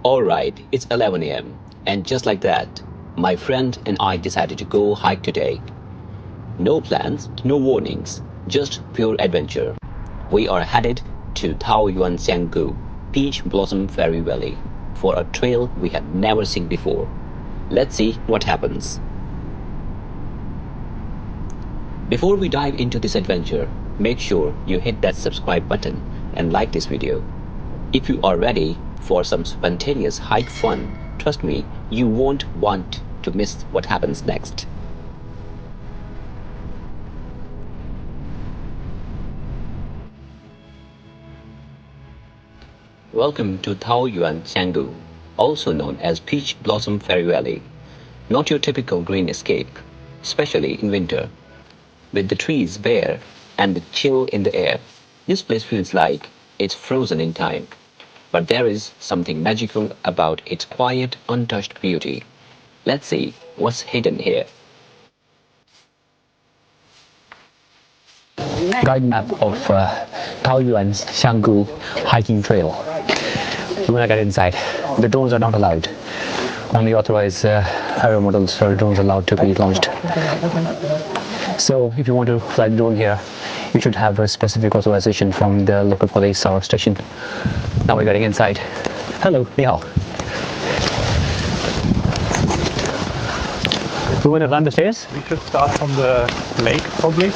Alright, it's 11 a.m. and just like that, my friend and I decided to go hike today. No plans, no warnings, just pure adventure. We are headed to Taoyuan Secret Peach Blossom Fairy Valley for a trail we had never seen before. Let's see what happens. Before we dive into this adventure, make sure you hit that subscribe button and like this video. If you are ready for some spontaneous hike fun, trust me, you won't want to miss what happens next. Welcome to Taoyuan Secret, also known as Peach Blossom Fairy Valley. Not your typical green escape, especially in winter. With the trees bare and the chill in the air, this place feels like it's frozen in time. But there is something magical about its quiet, untouched beauty. Let's see what's hidden here. Guide map of Taoyuan Secret hiking trail. When I get inside, the drones are not allowed. Only authorized aero models or drones allowed to be launched. So if you want to fly the drone here, you should have a specific authorization from the local police or station. Now we're getting inside. Hello, ni hao. We want to run the stairs? We should start from the lake, probably.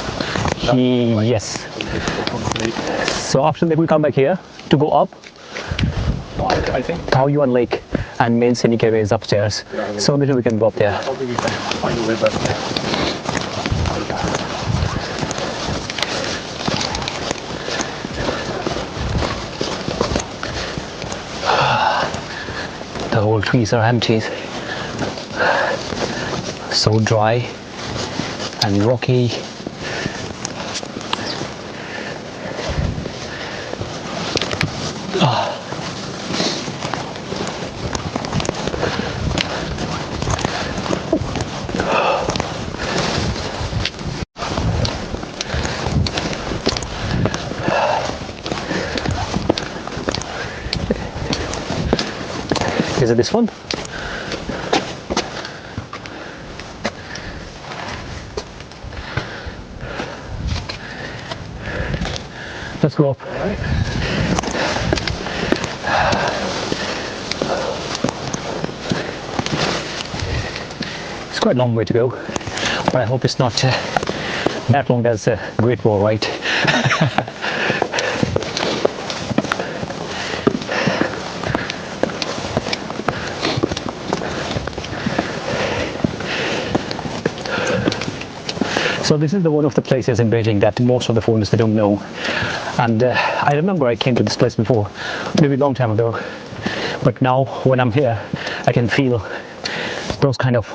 Yes. So after that we come back here to go up. I think Taoyuan Lake and main scenic area is upstairs. So maybe we can go up there. probably we can find a way back there. The whole trees are empty. So dry and rocky. Is it this one? Let's go up. It's quite a long way to go, but I hope it's not that long as a Great Wall, right? So this is one of the places in Beijing that most of the foreigners they don't know. And I remember I came to this place before, maybe a long time ago. But now when I'm here, I can feel those kind of,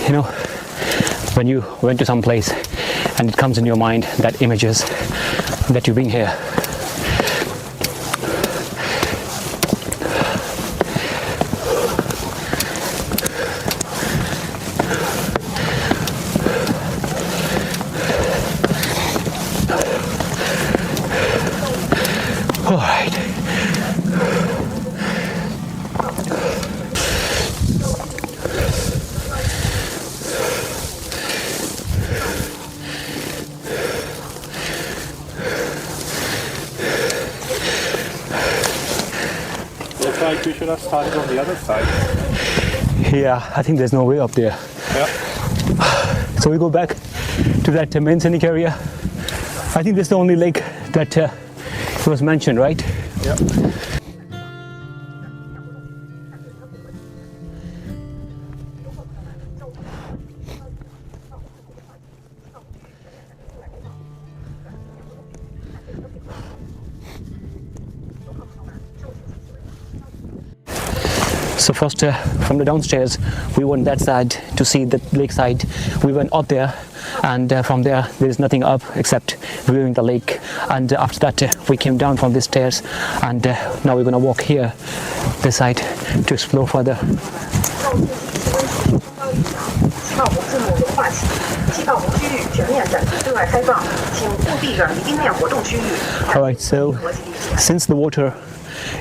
you know, when you went to some place and it comes in your mind that images that you've been here. All right. Looks like we should have started on the other side. Yeah, I think there's no way up there. Yeah. So we go back to that main scenic area. I think this is the only lake that was mentioned, right? Yeah. So first from the downstairs we went that side to see the lakeside. We went up there and from there is nothing up except viewing the lake, and after that we came down from these stairs, and now we're gonna walk here this side to explore further. Alright, so since the water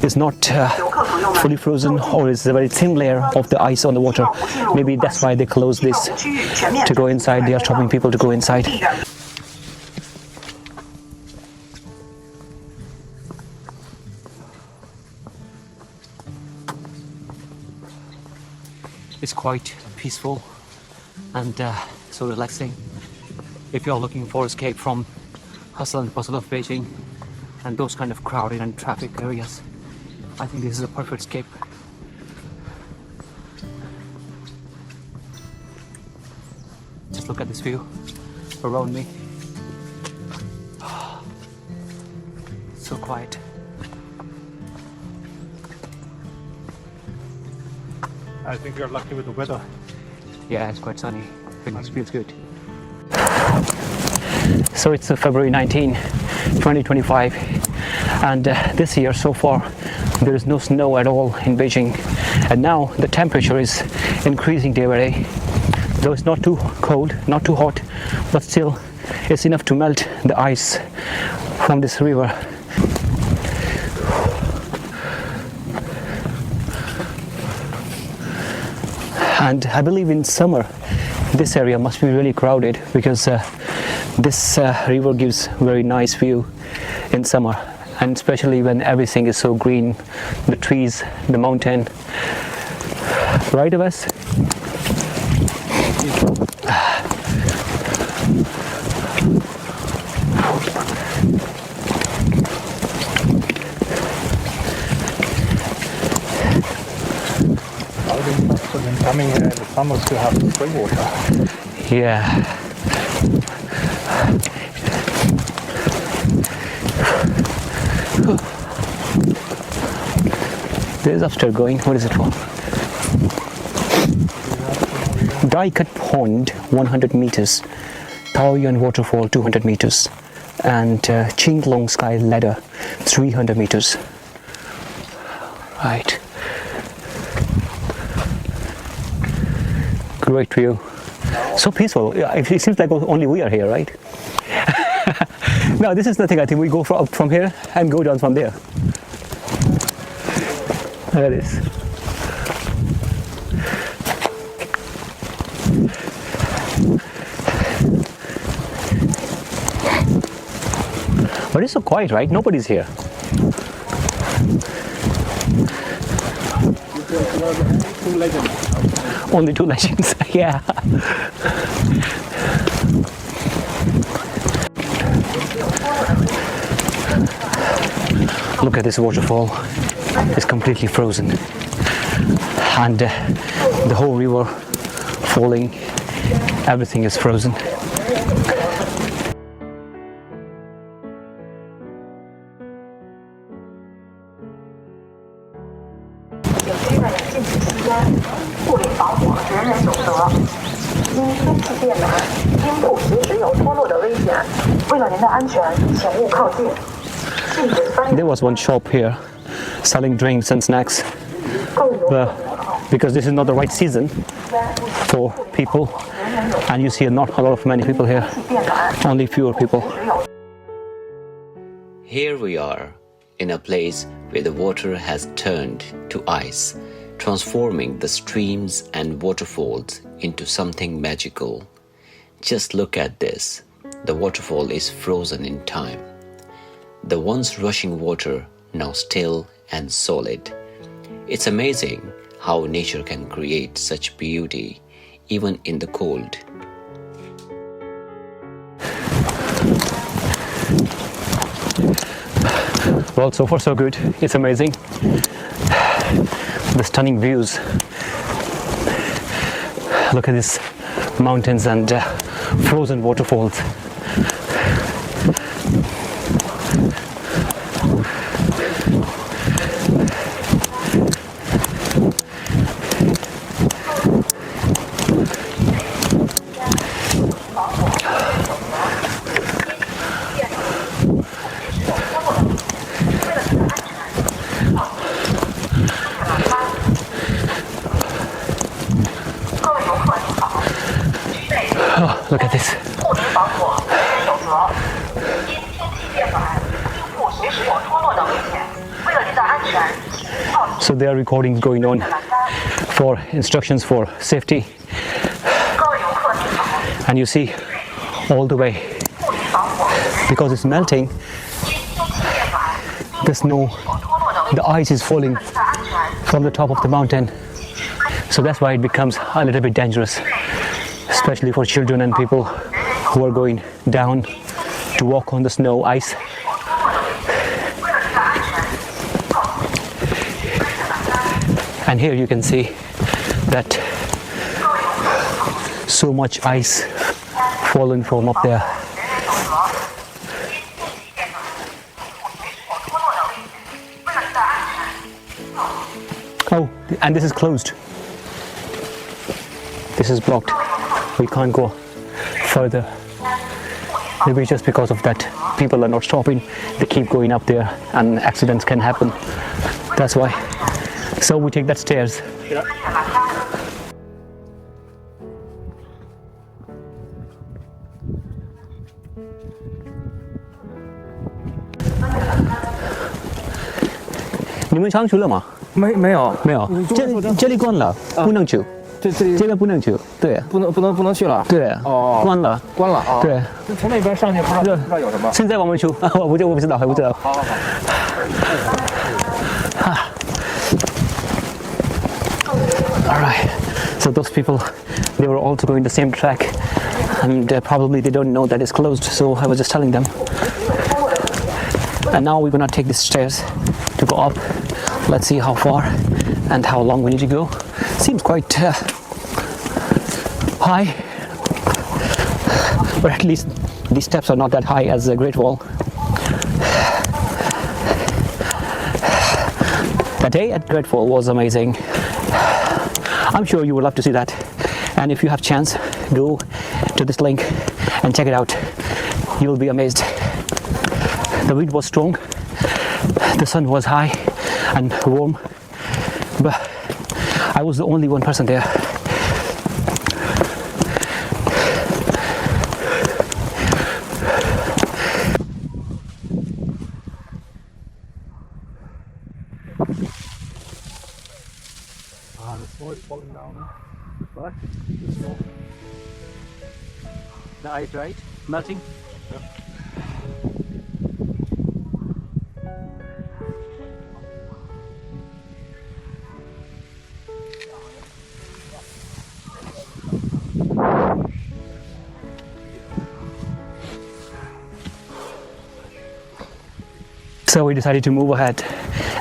is not fully frozen, or is a very thin layer of the ice on the water, maybe that's why they closed this to go inside. They are stopping people to go inside. It's quite peaceful and so relaxing. If you're looking for escape from hustle and bustle of Beijing and those kind of crowded and traffic areas, I think this is a perfect escape. Just look at this view around me. So quiet. I think you're lucky with the weather. Yeah, it's quite sunny. Feels good. So it's February 19, 2025, and this year so far there is no snow at all in Beijing, and now the temperature is increasing day by day. Though it's not too cold, not too hot, but still it's enough to melt the ice from this river. And I believe in summer this area must be really crowded, because this river gives very nice view in summer, and especially when everything is so green, the trees, the mountain. Right of us? I think must have been coming here in the summers to have spring water. Yeah. There's upstairs going. What is it for? Die Cut Pond, 100 meters. Taoyuan Waterfall, 200 meters. And Qinglong Sky Ladder, 300 meters. Right. Great view. So peaceful. It seems like only we are here, right? No, this is nothing. I think we go up from here and go down from there. There it is. But it's so quiet, right? Nobody's here. Only two legends, yeah. Look at this waterfall. It's completely frozen. And the whole river falling, everything is frozen. There was one shop here selling drinks and snacks, but because this is not the right season for people, and you see not a lot of many people here, only fewer people. Here we are in a place where the water has turned to ice, transforming the streams and waterfalls into something magical. Just look at this. The waterfall is frozen in time. The once rushing water now still and solid. It's amazing how nature can create such beauty even in the cold. Well, so far so good. It's amazing. The stunning views. Look at these mountains and frozen waterfalls. Oh, look at this. 则，因天气变暖，用户随时有脱落的危险。为了您的安全，请勿靠近。 So there are recordings going on for instructions for safety. 各位游客您好， And you see all the way, 注意防火。 because it's melting, 因天气变暖， the snow, 有脱落的危险。 the ice is falling 为了您的安全， from the top of the mountain. So that's why it becomes a little bit dangerous, especially for children and people who are going down to walk on the snow ice. And here you can see that so much ice fallen from up there. Oh, and this is closed. This is blocked. We can't go further. Maybe just because of that, people are not stopping. They keep going up there and accidents can happen. That's why. So we take that stairs. You们上去了吗？没有，没有，这里关了，不能去。这边不能去，对，不能去了。对，哦，关了，关了啊。对。从那边上去不知道有什么。现在我们去，我不知道，还不知道。好。All right. So those people, they were also going the same track, and probably they don't know that it's closed. So I was just telling them. And now we're gonna take the stairs to go up. Let's see how far and how long we need to go. Seems quite high, but at least these steps are not that high as the Great Wall. The day at Great Wall was amazing. I'm sure you would love to see that, and if you have chance, go to this link and check it out. You'll be amazed. The wind was strong, the sun was high and warm, but I was the only one person there. The snow is falling down. What? The snow. The ice, right? Melting? So we decided to move ahead,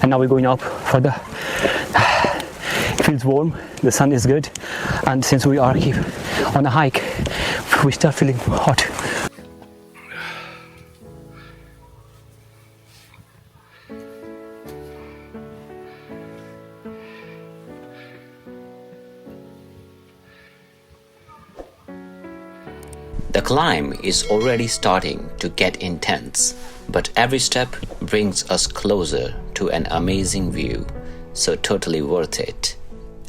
and now we're going up further. It feels warm, the sun is good, and since we are on a hike, we start feeling hot. The climb is already starting to get intense, but every step brings us closer to an amazing view, so totally worth it.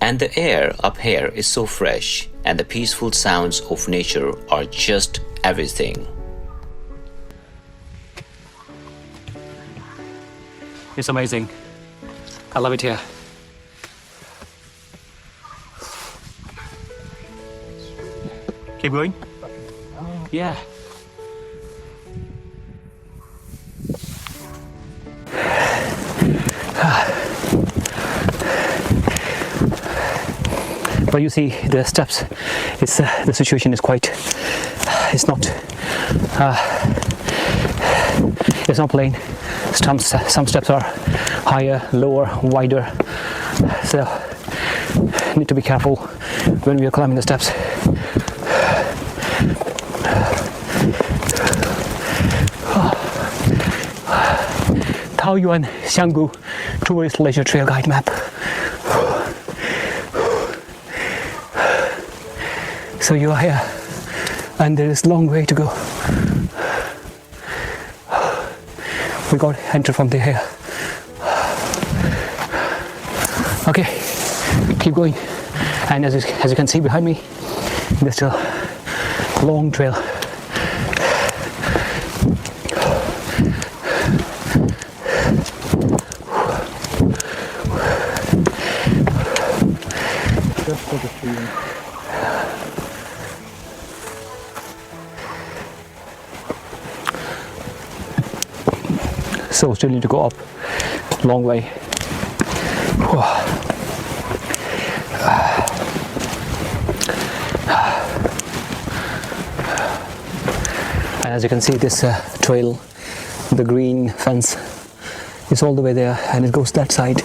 And the air up here is so fresh, and the peaceful sounds of nature are just everything. It's amazing. I love it here. Keep going? Yeah. But you see the steps, it's the situation is quite, it's not plain. Some steps are higher, lower, wider, so need to be careful when we are climbing the steps. Taoyuan Secret Tourist Leisure Trail Guide Map. So you are here, and there is a long way to go. We got to enter from here. Okay, keep going. And as you can see behind me, there's still a long trail. So still need to go up. Long way. And as you can see, this trail, the green fence, is all the way there, and it goes that side.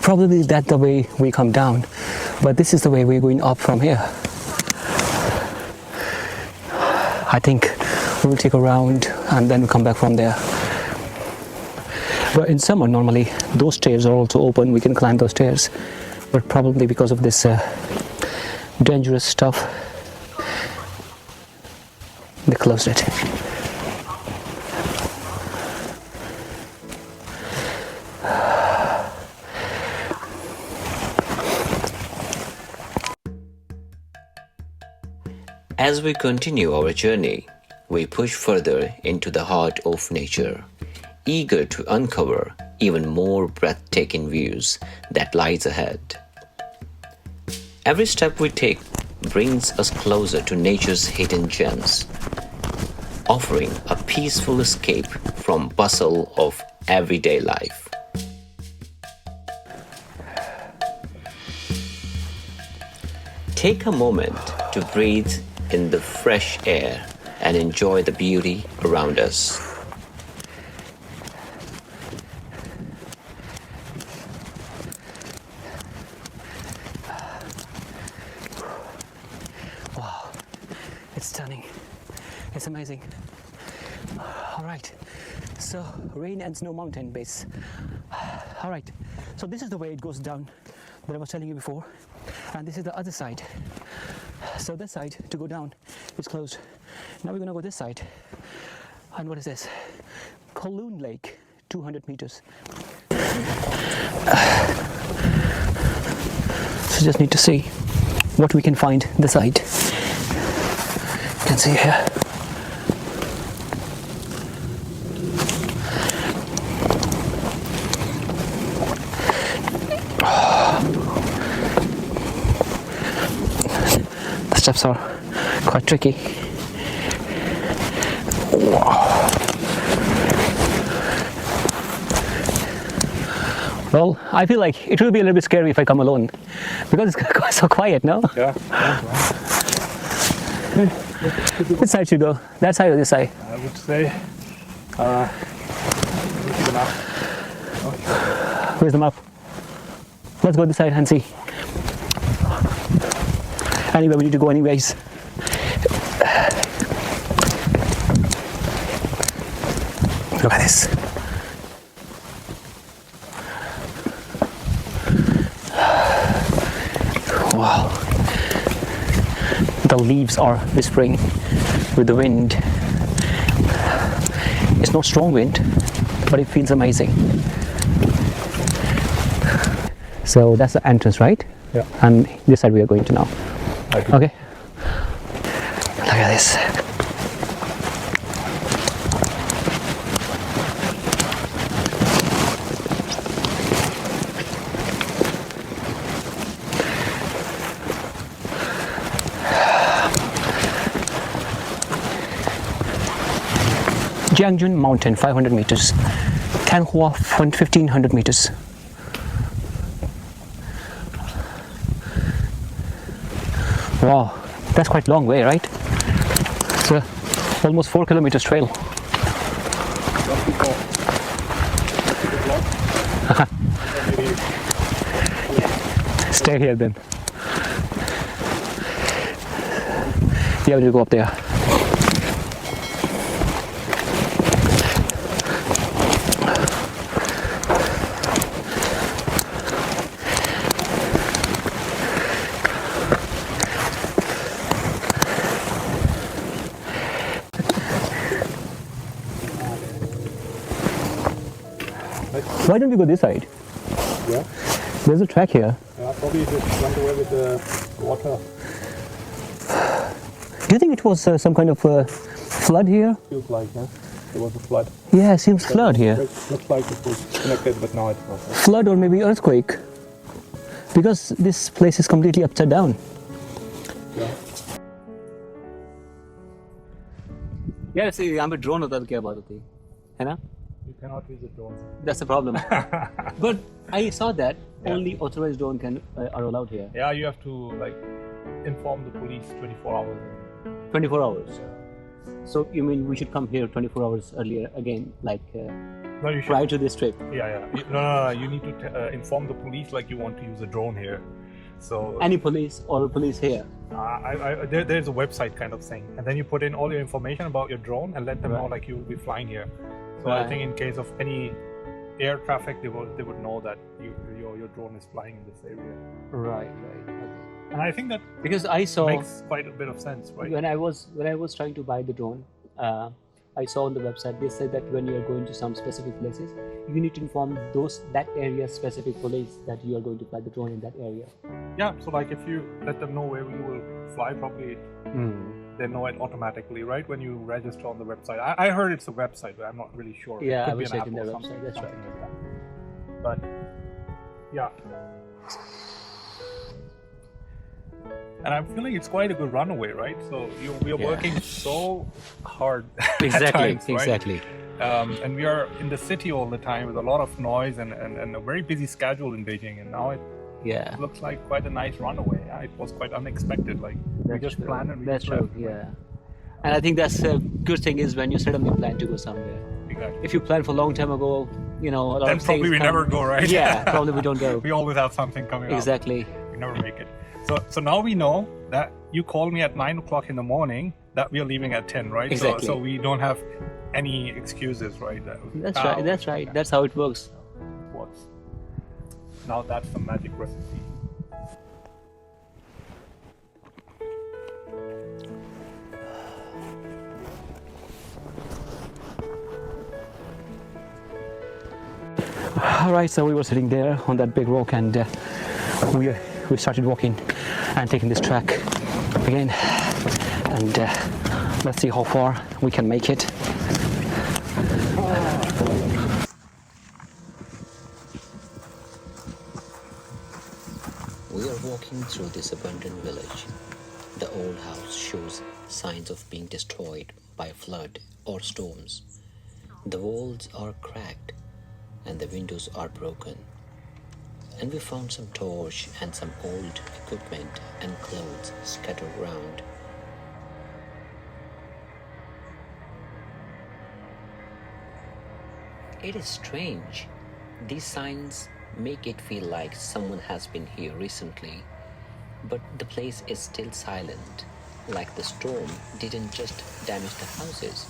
Probably that's the way we come down, but this is the way we're going up from here. I think we'll take a round and then we'll come back from there. But in summer, normally those stairs are also open. We can climb those stairs, but probably because of this dangerous stuff, they closed it. As we continue our journey, we push further into the heart of nature, eager to uncover even more breathtaking views that lies ahead. Every step we take brings us closer to nature's hidden gems, offering a peaceful escape from bustle of everyday life. Take a moment to breathe in the fresh air and enjoy the beauty around us. Wow, it's stunning. It's amazing. All right, so rain and snow mountain base. All right, so this is the way it goes down that I was telling you before, and this is the other side. So this side to go down is closed. Now we're gonna go this side. And what is this? Kowloon Lake, 200 meters. So just need to see what we can find this side. You can see here. The steps are quite tricky. Wow. Well, I feel like it will be a little bit scary if I come alone, because it's so quiet, no? Yeah. Which side should we go? That side or this side? I would say the map. Where's the map? Let's go this side and see. Anyway, we need to go anyways. Look at this. Wow. The leaves are whispering with the wind. It's not strong wind, but it feels amazing. So that's the entrance, right? Yeah. And this side we are going to now. Okay. Look at this. Jiangjun Mountain, 500 meters. Tanhua, 1500 meters. Wow, that's quite a long way, right? It's almost 4 kilometers trail. Stay here then. Yeah, we'll go up there. Why don't we go this side? Yeah. There's a track here. Yeah, probably just went away with the water. Do you think it was some kind of flood here? Feels like, yeah. There was a flood. Yeah, it seems flood here. It looks like it was connected, but now it's not. Flood or maybe earthquake. Because this place is completely upside down. Yeah. यार ऐसे यहाँ पे drone होता तो क्या बात होती You know? You cannot use a drone. That's the problem. But I saw that Yeah. only authorized drone are allowed here. Yeah, you have to like inform the police 24 hours. 24 hours. So you mean we should come here 24 hours earlier again, like No, you should. prior to this trip? Yeah. No. You need to inform the police like you want to use a drone here. So Any police or police here? there's a website kind of thing, and then you put in all your information about your drone and let them know Right. like you will be flying here. So I Right. think in case of any air traffic, they would know that your drone is flying in this area. Right. And I think that Because I saw makes quite a bit of sense, right? when I was trying to buy the drone, I saw on the website they said that when you are going to some specific places, you need to inform that area specific police that you are going to fly the drone in that area. Yeah. So like if you let them know where you will fly, probably they know it automatically, right? When you register on the website. I heard it's a website, but I'm not really sure. Yeah, It could I be was an checking app or their something, website, that's something right. like that. But yeah. And I'm feeling it's quite a good runaway, right? So we are Yeah. working so hard. at Exactly, times, right? exactly. And we are in the city all the time with a lot of noise and a very busy schedule in Beijing. And now it Yeah. looks like quite a nice runaway. Yeah, it was quite unexpected. Like we just true. planned and we That's just true. left. Yeah. And I think that's a good thing is when you suddenly plan to go somewhere. Exactly. If you plan for a long time ago, a lot Then of probably things we come- never go, right? Yeah, probably we don't go. We always have something coming up. Exactly. We never make it. So now we know that you call me at 9 o'clock in the morning that we are leaving at 10, right? Exactly. So we don't have any excuses, right? That's right. That's right. That's how it works. Works. Now that's the magic recipe. All right, so we were sitting there on that big rock, and we started walking and taking this track again, and let's see how far we can make it. We are walking through this abandoned village. The old house shows signs of being destroyed by flood or storms. The walls are cracked and the windows are broken. And we found some torch and some old equipment and clothes scattered around. It is strange. These signs make it feel like someone has been here recently, but the place is still silent, like the storm didn't just damage the houses,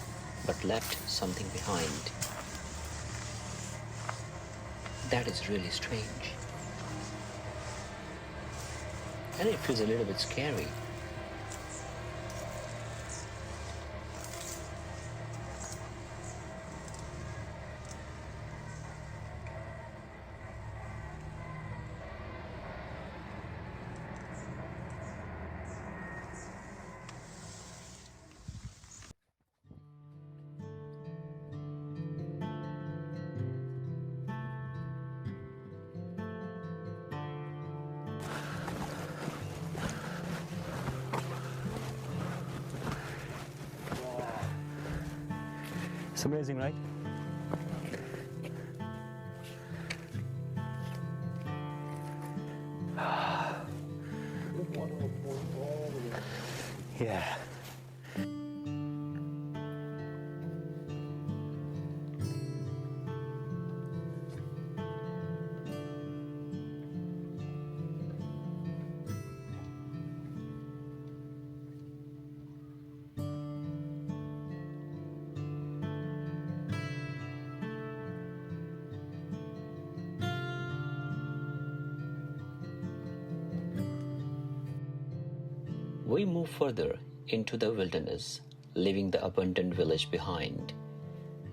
but left something behind. That is really strange. And it feels a little bit scary. It's amazing, right? Yeah. We move further into the wilderness, leaving the abandoned village behind.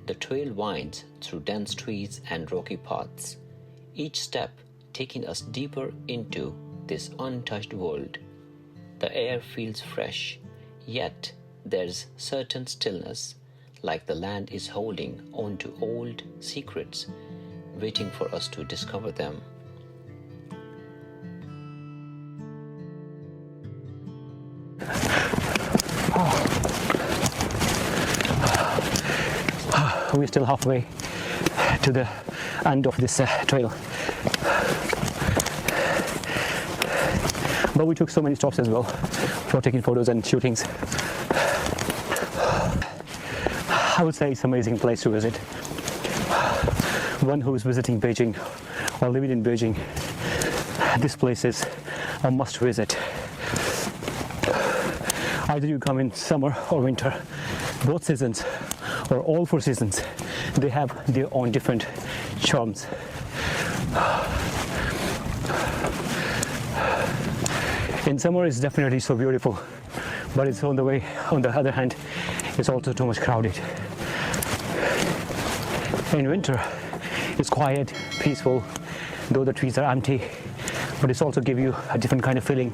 The trail winds through dense trees and rocky paths, each step taking us deeper into this untouched world. The air feels fresh, yet there's certain stillness, like the land is holding on to old secrets, waiting for us to discover them. we're still halfway to the end of this trail. But we took so many stops as well for taking photos and shootings. I would say it's an amazing place to visit. One who is visiting Beijing or living in Beijing, this place is a must visit. Either you come in summer or winter, both seasons or all 4 seasons, they have their own different charms. In summer it's definitely so beautiful, but it's on the other hand, it's also too much crowded. In winter, it's quiet, peaceful, though the trees are empty, but it's also give you a different kind of feeling.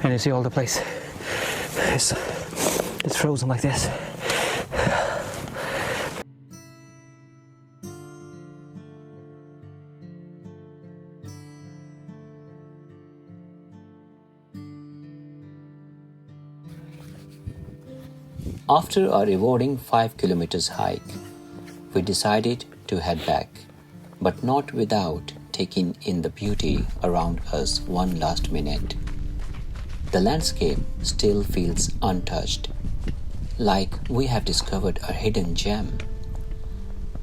And you see all the place, it's frozen like this. After a rewarding 5 kilometers hike, we decided to head back, but not without taking in the beauty around us one last minute. The landscape still feels untouched, like we have discovered a hidden gem.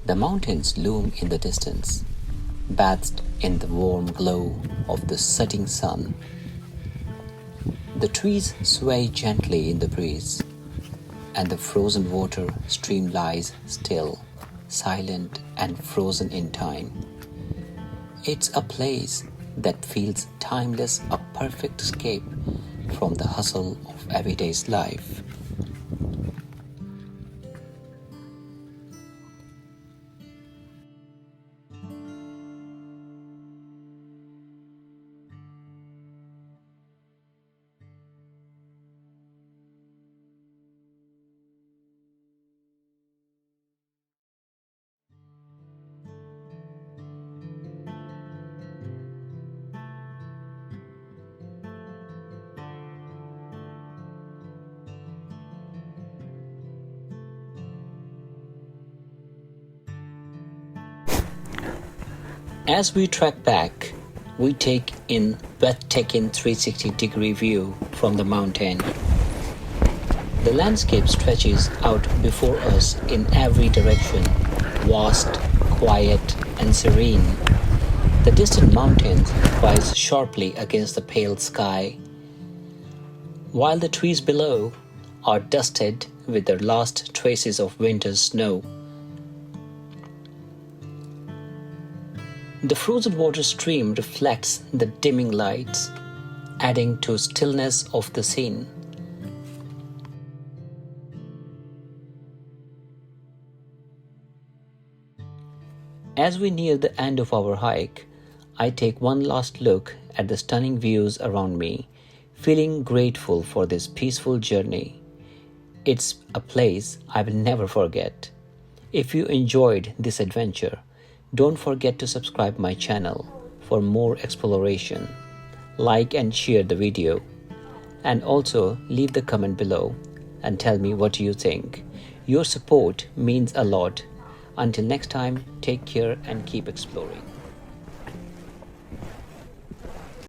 The mountains loom in the distance, bathed in the warm glow of the setting sun. The trees sway gently in the breeze, and the frozen water stream lies still, silent and frozen in time. It's a place that feels timeless, a perfect escape from the hustle of everyday's life. As we trek back, we take in breathtaking 360-degree view from the mountain. The landscape stretches out before us in every direction, vast, quiet, and serene. The distant mountains rise sharply against the pale sky, while the trees below are dusted with their last traces of winter's snow. The frozen water stream reflects the dimming lights, adding to stillness of the scene. As we near the end of our hike, I take one last look at the stunning views around me, feeling grateful for this peaceful journey. It's a place I will never forget. If you enjoyed this adventure, don't forget to subscribe my channel for more exploration. Like and share the video, and also leave the comment below and tell me what you think. Your support means a lot. Until next time, take care and keep exploring.